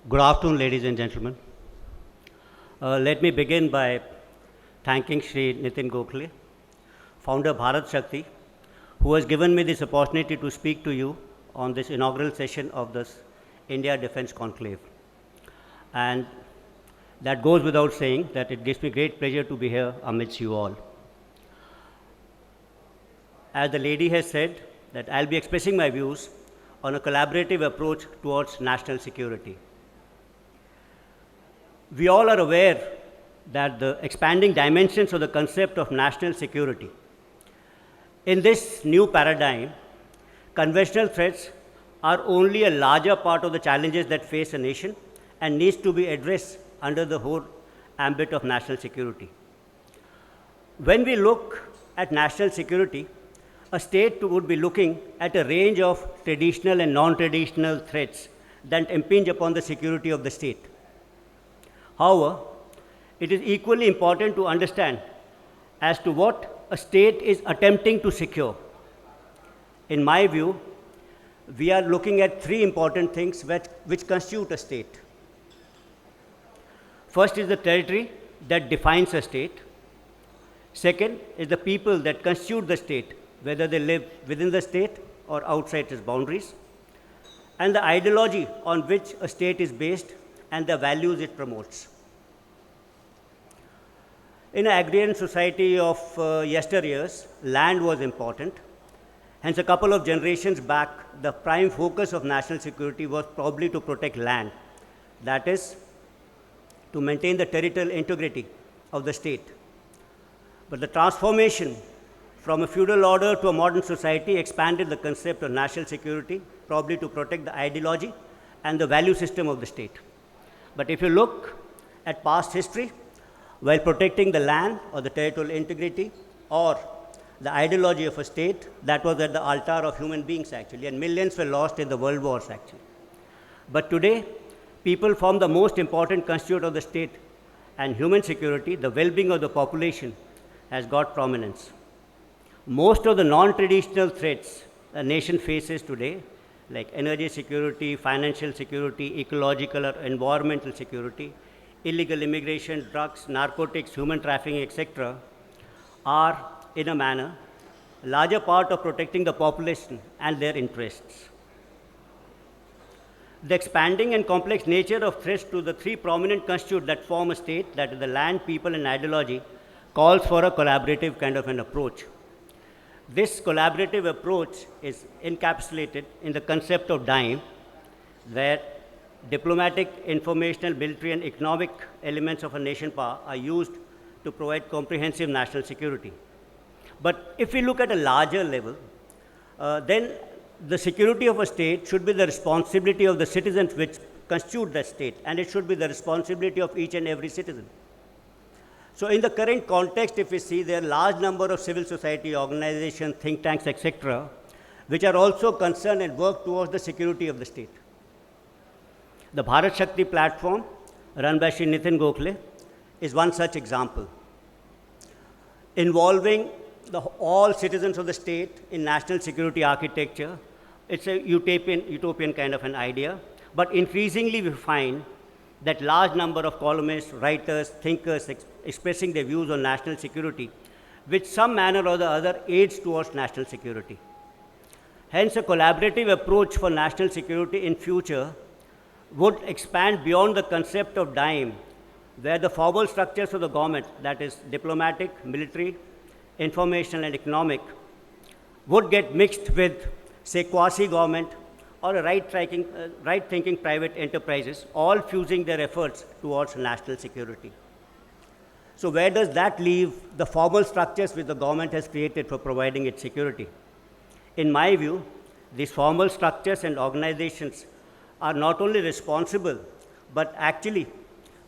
Good afternoon, ladies and gentlemen. Let me begin by thanking Shri Nitin Gokhale, founder Bharat Shakti, who has given me this opportunity to speak to you on this inaugural session of this India Defence Conclave. And that goes without saying that it gives me great pleasure to be here amidst you all. As the lady has said, that I'll be expressing my views on a collaborative approach towards national security. We all are aware that the expanding dimensions of the concept of national security. In this new paradigm, conventional threats are only a larger part of the challenges that face a nation and needs to be addressed under the whole ambit of national security. When we look at national security, a state would be looking at a range of traditional and non-traditional threats that impinge upon the security of the state. However, it is equally important to understand as to what a state is attempting to secure. In my view, we are looking at three important things which constitute a state. First is the territory that defines a state. Second is the people that constitute the state, whether they live within the state or outside its boundaries, and the ideology on which a state is based and the values it promotes. In an agrarian society of yesteryears, land was important. Hence, a couple of generations back, the prime focus of national security was probably to protect land. That is, to maintain the territorial integrity of the state. But the transformation from a feudal order to a modern society expanded the concept of national security, probably to protect the ideology and the value system of the state. But if you look at past history, while protecting the land or the territorial integrity or the ideology of a state, that was at the altar of human beings actually, and millions were lost in the world wars actually. But today, people form the most important constituent of the state, and human security, the well-being of the population, has got prominence. Most of the non-traditional threats a nation faces today, like energy security, financial security, ecological or environmental security, illegal immigration, drugs, narcotics, human trafficking, etc., are, in a manner, a larger part of protecting the population and their interests. The expanding and complex nature of threats to the three prominent constituents that form a state, that is the land, people, and ideology, calls for a collaborative kind of an approach. This collaborative approach is encapsulated in the concept of DIME, where diplomatic, informational, military, and economic elements of a nation power are used to provide comprehensive national security. But if we look at a larger level, then the security of a state should be the responsibility of the citizens which constitute that state, and it should be the responsibility of each and every citizen. So in the current context, if we see, there are a large number of civil society organizations, think tanks, etc., which are also concerned and work towards the security of the state. The Bharat Shakti platform, run by Shri Nitin Gokhale, is one such example, involving all citizens of the state in national security architecture. It's a utopian kind of an idea, but increasingly we find that large number of columnists, writers, thinkers expressing their views on national security, which some manner or the other aids towards national security. Hence, a collaborative approach for national security in future would expand beyond the concept of DIME, where the formal structures of the government, that is diplomatic, military, informational, and economic, would get mixed with, say, quasi-government or a right-thinking private enterprises, all fusing their efforts towards national security. So where does that leave the formal structures which the government has created for providing its security? In my view, these formal structures and organizations are not only responsible, but actually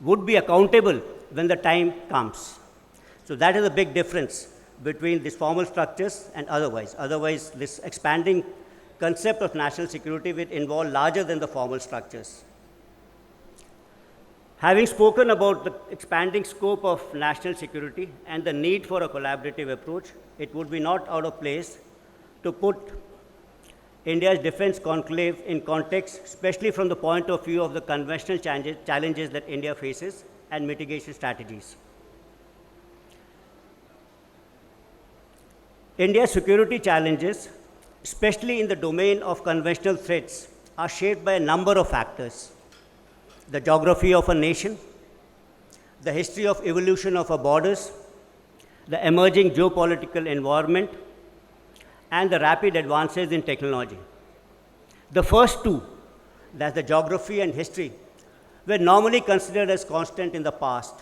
would be accountable when the time comes. So that is a big difference between these formal structures and otherwise. Otherwise, this expanding concept of national security will involve larger than the formal structures. Having spoken about the expanding scope of national security and the need for a collaborative approach, it would be not out of place to put India's defense conclave in context, especially from the point of view of the conventional challenges that India faces and mitigation strategies. India's security challenges, especially in the domain of conventional threats, are shaped by a number of factors. The geography of a nation, the history of evolution of our borders, the emerging geopolitical environment, and the rapid advances in technology. The first two, that's the geography and history, were normally considered as constant in the past.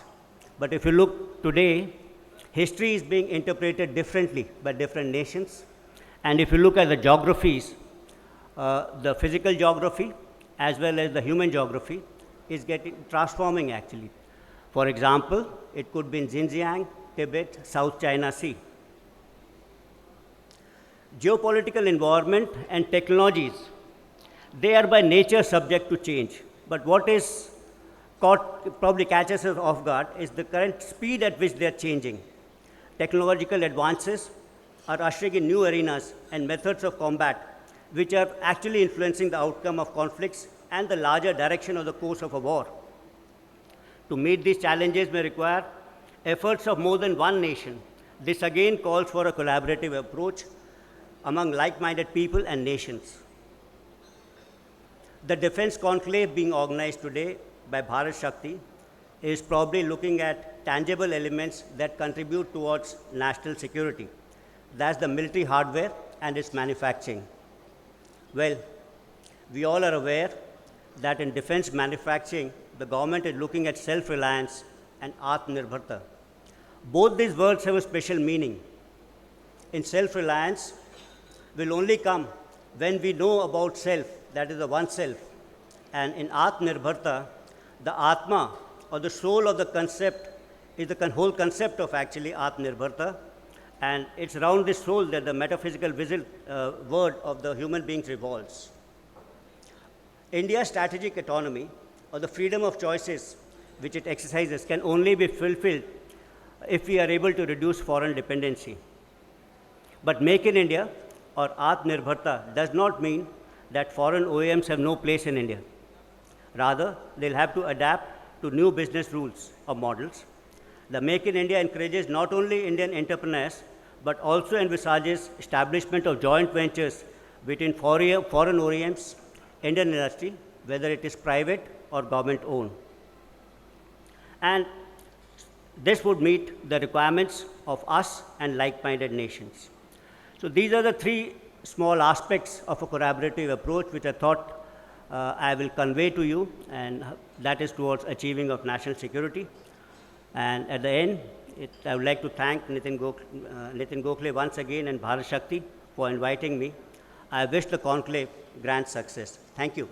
But if you look today, history is being interpreted differently by different nations. And if you look at the geographies, the physical geography as well as the human geography is transforming actually. For example, it could be in Xinjiang, Tibet, South China Sea. Geopolitical environment and technologies, they are by nature subject to change. But what is probably catches us off guard is the current speed at which they are changing. Technological advances are ushering in new arenas and methods of combat, which are actually influencing the outcome of conflicts and the larger direction of the course of a war. To meet these challenges may require efforts of more than one nation. This again calls for a collaborative approach among like-minded people and nations. The defense conclave being organized today by Bharat Shakti is probably looking at tangible elements that contribute towards national security. That's the military hardware and its manufacturing. Well, we all are aware that in defense manufacturing, the government is looking at self-reliance and Atmanirbharta. Both these words have a special meaning. In self-reliance will only come when we know about self, that is the oneself. And in Atmanirbharta, the Atma, or the soul of the concept, is the whole concept of actually Atmanirbharta. And it's around this soul that the metaphysical word of the human being revolves. India's strategic autonomy, or the freedom of choices which it exercises, can only be fulfilled if we are able to reduce foreign dependency. But Make in India, or Atmanirbharta, does not mean that foreign OEMs have no place in India. Rather, they'll have to adapt to new business rules or models. The Make in India encourages not only Indian entrepreneurs, but also envisages establishment of joint ventures between foreign OEMs, Indian industry, whether it is private or government owned. And this would meet the requirements of us and like-minded nations. So these are the three small aspects of a collaborative approach which I thought I will convey to you, and that is towards achieving of national security. And at the end, I would like to thank Nitin Gokhale once again and Bharat Shakti for inviting me. I wish the conclave grand success. Thank you.